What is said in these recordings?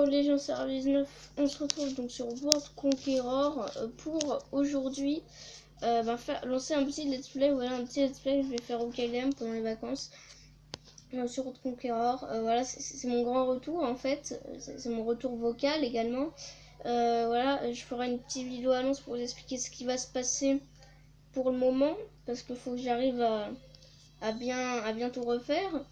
les gens service 9, on se retrouve donc sur World Conqueror pour aujourd'hui lancer un petit let's play. Voilà, un petit let's play que je vais faire au KLM pendant les vacances sur World Conqueror. Voilà, c'est mon grand retour en fait, c'est mon retour vocal également. Voilà, je ferai une petite vidéo annonce pour vous expliquer ce qui va se passer pour le moment, parce qu'il faut que j'arrive à bien tout refaire.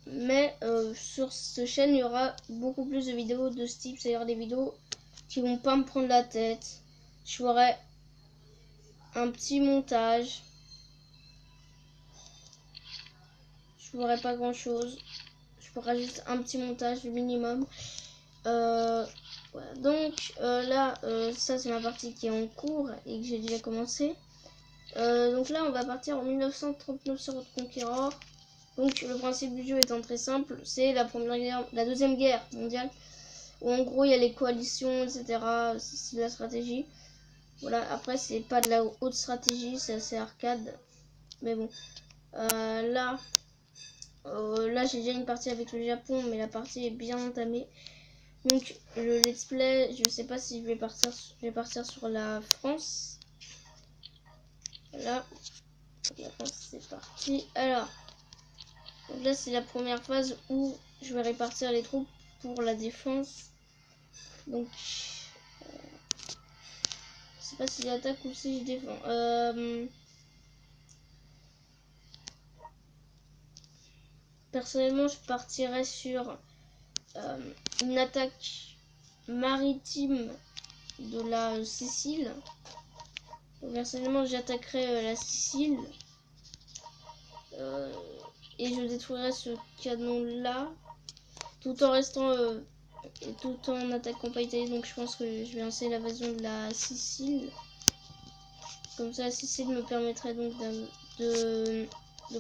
Mais sur cette chaîne, il y aura beaucoup plus de vidéos de ce type, c'est-à-dire des vidéos qui vont pas me prendre la tête. Je ferai un petit montage. Je ferai pas grand-chose. Je ferai juste un petit montage, le minimum. Voilà. Donc là, ça c'est ma partie qui est en cours et que j'ai déjà commencé. Donc là, on va partir en 1939 sur World Conqueror. Donc le principe du jeu étant très simple, c'est la deuxième guerre mondiale, où en gros il y a les coalitions, etc. C'est de la stratégie. Voilà, après c'est pas de la haute stratégie, c'est assez arcade. Mais bon, là j'ai déjà une partie avec le Japon, mais la partie est bien entamée. Donc le let's play, je sais pas si je vais partir sur la France. Voilà, la France c'est parti. Alors. Donc là c'est la première phase où je vais répartir les troupes pour la défense. Donc je sais pas si j'attaque ou si je défends. Personnellement je partirais sur une attaque maritime de la Sicile. Donc, personnellement j'attaquerai la Sicile. Et je détruirai ce canon là tout en restant et tout en attaquant pas l'Italie. Donc je pense que je vais lancer l'invasion de la Sicile. Comme ça la Sicile me permettrait donc de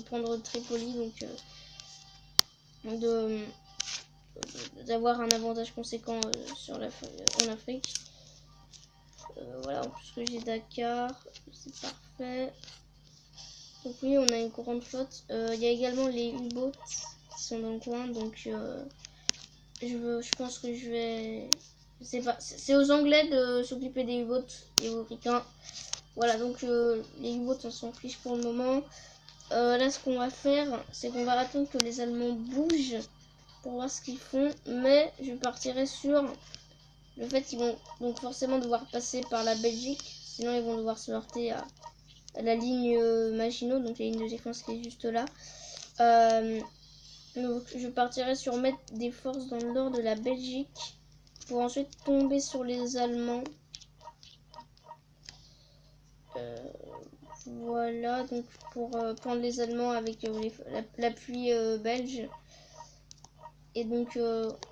prendre Tripoli, donc d'avoir un avantage conséquent en Afrique. Voilà, en plus que j'ai Dakar, c'est parfait. Donc oui, on a une grande flotte. Il y a également les U-boats qui sont dans le coin, donc je pense que je vais... Je sais pas, c'est aux Anglais de s'occuper des U-boats et aux Ricains. Voilà, donc les U-boats on s'en fiche pour le moment. Là ce qu'on va faire, c'est qu'on va attendre que les Allemands bougent pour voir ce qu'ils font. Mais je partirai sur le fait qu'ils vont donc forcément devoir passer par la Belgique. Sinon ils vont devoir se heurter à la ligne Maginot, donc la ligne de défense qui est juste là. Donc je partirai sur mettre des forces dans le nord de la Belgique pour ensuite tomber sur les Allemands. Voilà, donc pour prendre les Allemands avec l'appui belge. Et donc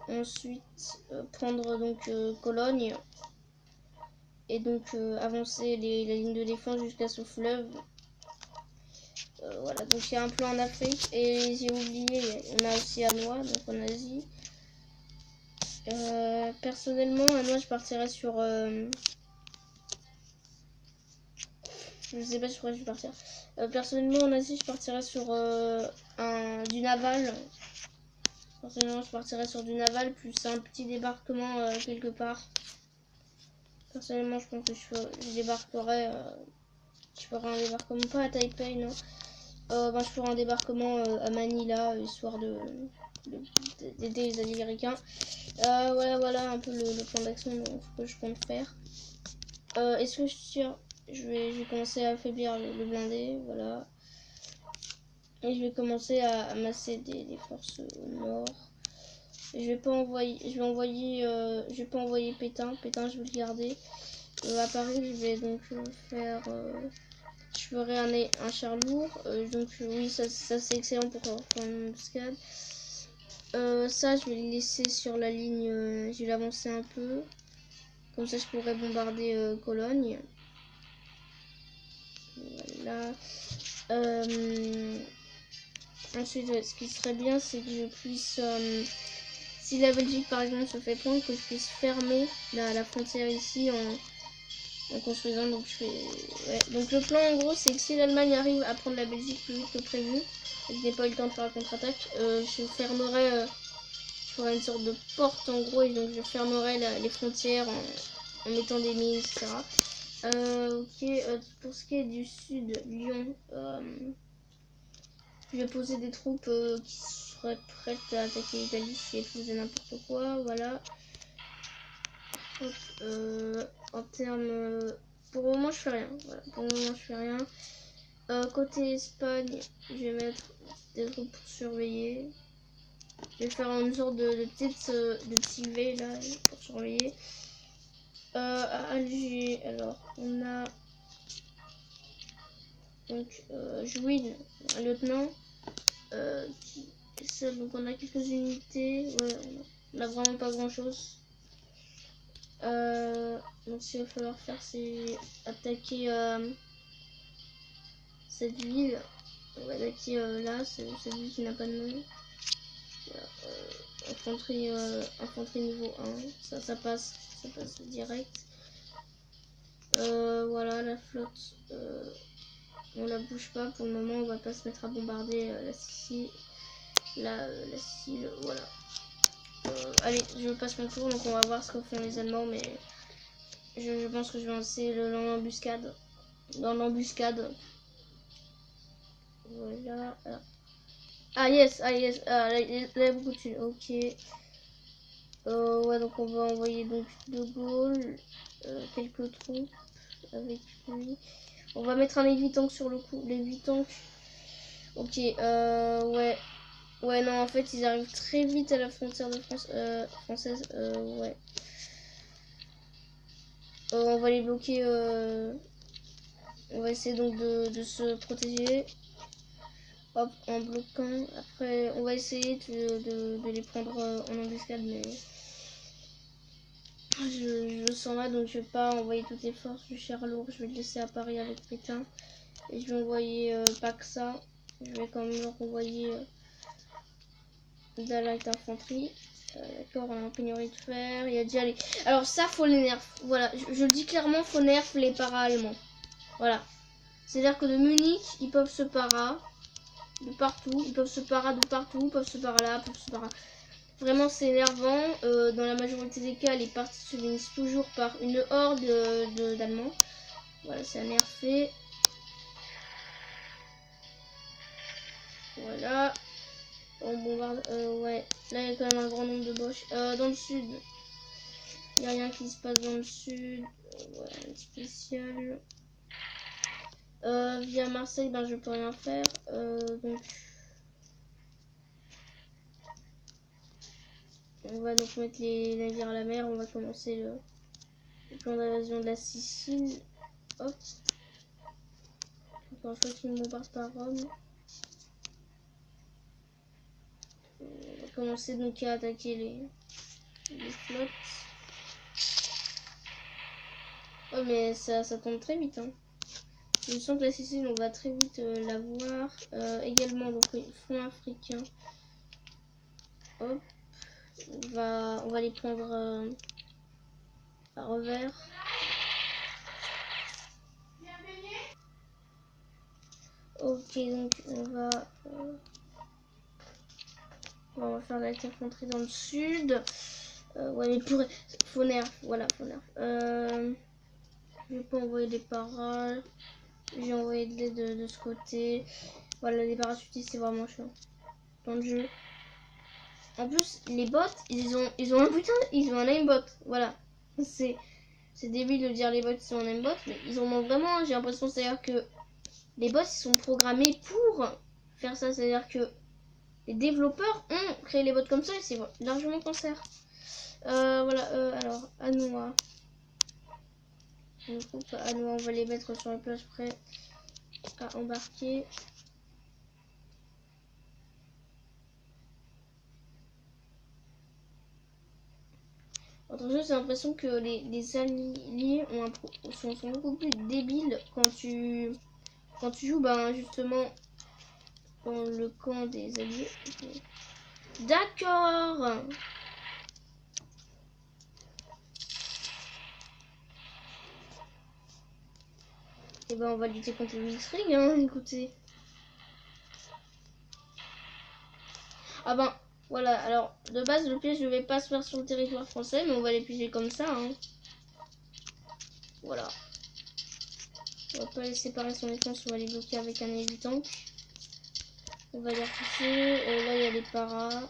ensuite prendre donc Cologne. Et donc avancer la ligne de défense jusqu'à ce fleuve. Voilà, donc il y a un plan en Afrique. Et j'ai oublié, on a aussi Hanoï, donc en Asie. Personnellement, moi je partirais sur... je sais pas sur quoi je vais partir. Personnellement, en Asie, je partirais sur du naval. Personnellement, je partirais sur du naval, plus un petit débarquement quelque part. Personnellement, je pense que je débarquerai... je ferai un débarquement, pas à Taipei, non. Je ferai un débarquement à Manila, histoire d'aider les Américains. Voilà un peu le plan d'action que je compte faire. Est-ce que je tire? Je vais commencer à affaiblir le blindé, voilà. Et je vais commencer à masser des forces au nord. Et je vais pas envoyer, je vais pas envoyer Pétain. Pétain, je vais le garder. À Paris, je vais donc faire, je ferai un char lourd. Donc oui, ça c'est excellent pour faire une embuscade. Ça, je vais le laisser sur la ligne. Je vais l'avancer un peu. Comme ça, je pourrais bombarder Cologne. Voilà. Ensuite, ce qui serait bien, c'est que je puisse, si la Belgique par exemple se fait prendre, que je puisse fermer la frontière ici en construisant. Donc donc le plan en gros, c'est que si l'Allemagne arrive à prendre la Belgique plus vite que prévu et que je n'ai pas eu le temps de faire la contre-attaque, je ferai une sorte de porte en gros, et donc je fermerai les frontières en mettant des mines, etc. Ok, pour ce qui est du sud, Lyon, je vais poser des troupes qui seraient prêtes à attaquer l'Italie si elles faisaient n'importe quoi, voilà. Hop, en termes... pour le moment, je fais rien. Voilà, pour le moment, je fais rien. Côté Espagne, je vais mettre des troupes pour surveiller. Je vais faire une sorte de petite V là pour surveiller. À Alger, alors on a donc Jouine, un lieutenant qui est seul, donc on a quelques unités. Ouais, on a vraiment pas grand chose. Donc ce qu'il va falloir faire, c'est attaquer cette ville. On va attaquer là, cette ville qui n'a pas de nom. Voilà, infanterie niveau 1, ça passe direct. Voilà, la flotte, on la bouge pas pour le moment, on va pas se mettre à bombarder la Sicile. La Sicile, voilà. Allez, je passe mon tour, donc on va voir ce que font les Allemands, mais je pense que je vais lancer l'embuscade. Dans l'embuscade. Voilà. Ah yes, là, il y a beaucoup de thunes, ok. Ouais, donc on va envoyer donc De Gaulle, quelques troupes avec lui. On va mettre un 8 tanks sur le coup. Les 8 tanks. Ok, ouais. Ouais, non, en fait, ils arrivent très vite à la frontière de France, française. Ouais. On va les bloquer. On va essayer donc de se protéger. Hop, en bloquant. Après, on va essayer de les prendre en embuscade, mais je sens là, donc je vais pas envoyer toutes les forces du Charlour. Je vais le laisser à Paris avec Pétain. Et je vais envoyer pas que ça. Je vais quand même leur envoyer de la light infanterie. D'accord, on a en pénurie de fer. Il y a déjà les... Alors ça, faut les nerfs. Voilà, je le dis clairement, faut nerf les para-allemands. Voilà. C'est-à-dire que de Munich, ils peuvent se para de partout. Ils peuvent se para de partout. Ils peuvent se para là, ils peuvent se para... Vraiment, c'est énervant. Dans la majorité des cas, les parties se finissent toujours par une horde d'Allemands. Voilà, c'est nerfé. Voilà. On bombarde. Ouais. Là, il y a quand même un grand nombre de Boches. Dans le sud, il n'y a rien qui se passe dans le sud. Voilà, spécial. Via Marseille, ben, je peux rien faire. Donc, on va donc mettre les navires à la mer. On va commencer le plan d'invasion de la Sicile. Hop. Encore une fois qu'ils me bombardent par Rome. On va commencer donc à attaquer les flottes. Oh, mais ça tombe très vite, hein. Je sens que la Sicile, on va très vite la voir. Également, donc les fonds africains. Hop. On va les prendre à revers. Ok, donc on va faire de la infanterie dans le sud. Ouais, mais pour... Faut nerf, voilà, faut nerf. Je vais pas envoyer des paras. J'ai envoyé de l'aide de ce côté. Voilà, les parachutistes, c'est vraiment chiant dans le jeu. En plus, les bots, ils ont un putain, ils ont un aimbot. Voilà, c'est débile de dire les bots sont un aimbot, mais ils en ont vraiment. J'ai l'impression, c'est-à-dire que les bots ils sont programmés pour faire ça, c'est-à-dire que les développeurs ont créé les bots comme ça et c'est largement cancer. Voilà, alors Anoa. Anoa, on va les mettre sur les plages prêts à embarquer. Autre chose, j'ai l'impression que les alliés sont beaucoup plus débiles quand tu joues justement dans le camp des alliés. D'accord. Et ben on va lutter contre le Blitzkrieg, hein, écoutez. Ah ben, Voilà, alors de base le piège ne devait pas se faire sur le territoire français, mais on va les piéger comme ça. Hein. Voilà. On va pas les séparer son défense, on va les bloquer avec un évitant. On va les repousser. Là il y a les paras.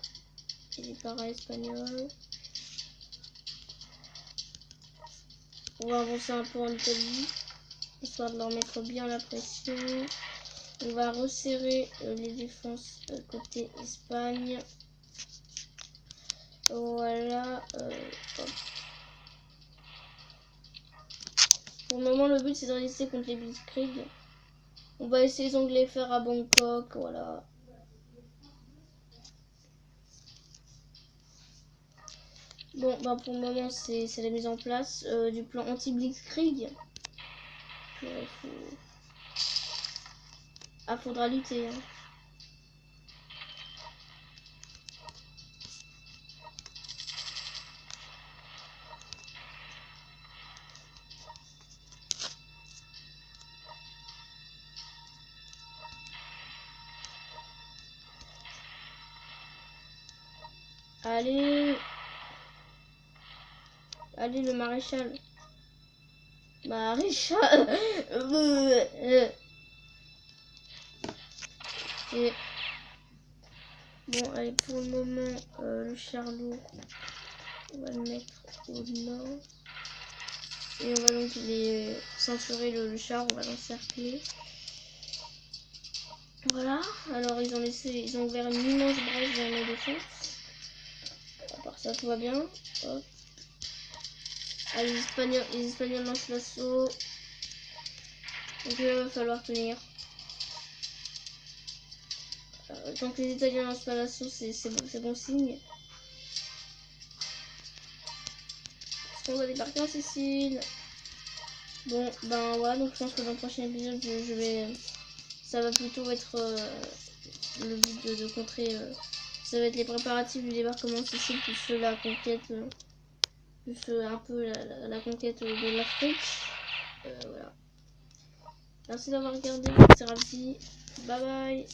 Et les paras espagnols. On va avancer un peu en Italie, histoire de leur mettre bien la pression. On va resserrer les défenses côté Espagne. Voilà. Pour le moment, le but c'est de résister contre les Blitzkrieg. On va essayer les Anglais faire à Bangkok. Voilà. Bon, bah pour le moment, c'est la mise en place du plan anti-Blitzkrieg. Ah, faudra lutter. Hein. Allez. Allez, le maréchal. Maréchal. Et... Bon, allez, pour le moment, le char lourd, on va le mettre au nord. Et on va donc les censurer le char, on va l'encercler. Voilà, alors ils ont ouvert une immense brèche dans nos défenses. À part ça, tout va bien. Hop. Ah, les Espagnols lancent l'assaut. Donc là, il va falloir tenir. Tant que les Italiens lancent pas l'assaut, c'est bon signe. Parce qu'on va débarquer en Sicile. Bon, ben voilà, donc je pense que dans le prochain épisode, je vais... Ça va plutôt être le but de contrer... ça va être les préparatifs du débarquement en Sicile, plus la conquête... plus un peu la conquête de l'Afrique. Voilà. Merci d'avoir regardé, c'est Ralphie. Bye bye.